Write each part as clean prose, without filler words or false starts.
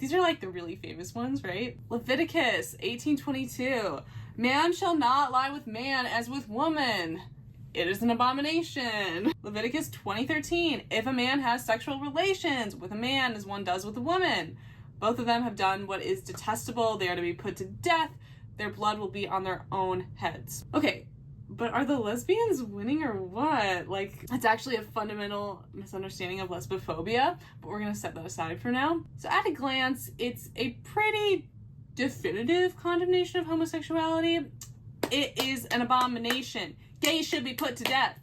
These are like the really famous ones, right? Leviticus 18:22. Man shall not lie with man as with woman. It is an abomination. Leviticus 20:13. If a man has sexual relations with a man as one does with a woman, both of them have done what is detestable. They are to be put to death. Their blood will be on their own heads. Okay, but are the lesbians winning or what? Like, it's actually a fundamental misunderstanding of lesbophobia, but we're gonna set that aside for now. So at a glance, it's a pretty definitive condemnation of homosexuality. It is an abomination. Gays should be put to death.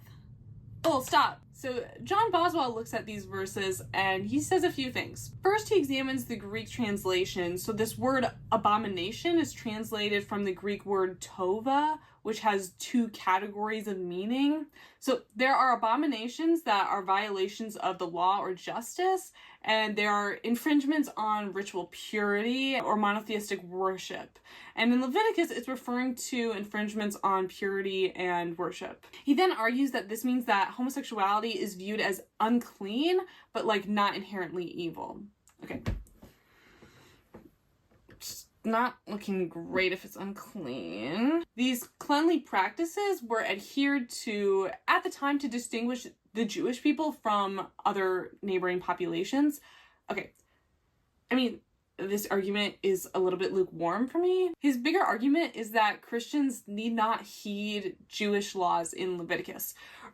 Full stop. So John Boswell looks at these verses and he says a few things. First, he examines the Greek translation. So this word abomination is translated from the Greek word tova, which has two categories of meaning. So there are abominations that are violations of the law or justice, and there are infringements on ritual purity or monotheistic worship. And in Leviticus, it's referring to infringements on purity and worship. He then argues that this means that homosexuality is viewed as unclean, but like not inherently evil. Okay. It's not looking great if it's unclean. These cleanly practices were adhered to at the time to distinguish the Jewish people from other neighboring populations. Okay. I mean, this argument is a little bit lukewarm for me. His bigger argument is that Christians need not heed Jewish laws in Leviticus.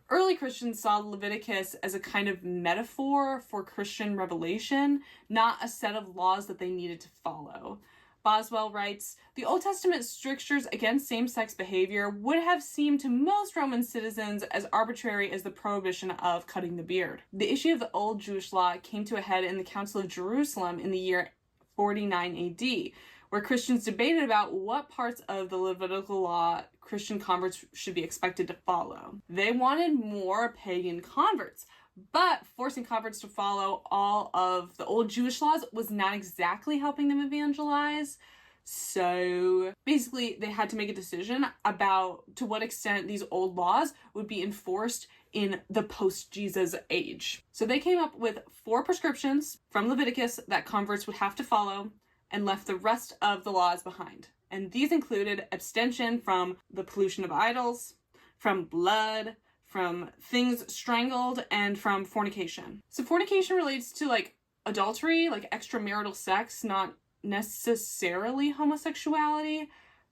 Early Christians saw Leviticus as a kind of metaphor for Christian revelation, not a set of laws that they needed to follow. Boswell writes, the Old Testament strictures against same-sex behavior would have seemed to most Roman citizens as arbitrary as the prohibition of cutting the beard. The issue of the old Jewish law came to a head in the Council of Jerusalem in the year 49 AD, where Christians debated about what parts of the Levitical law Christian converts should be expected to follow. They wanted more pagan converts, but forcing converts to follow all of the old Jewish laws was not exactly helping them evangelize. So basically, they had to make a decision about to what extent these old laws would be enforced in the post-Jesus age. So they came up with 4 prescriptions from Leviticus that converts would have to follow and left the rest of the laws behind. And these included abstention from the pollution of idols, from blood, from things strangled, and from fornication. So fornication relates to like adultery, like extramarital sex, not necessarily homosexuality.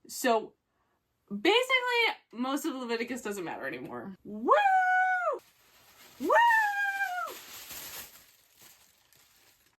So basically, most of Leviticus doesn't matter anymore. Woo! Woo!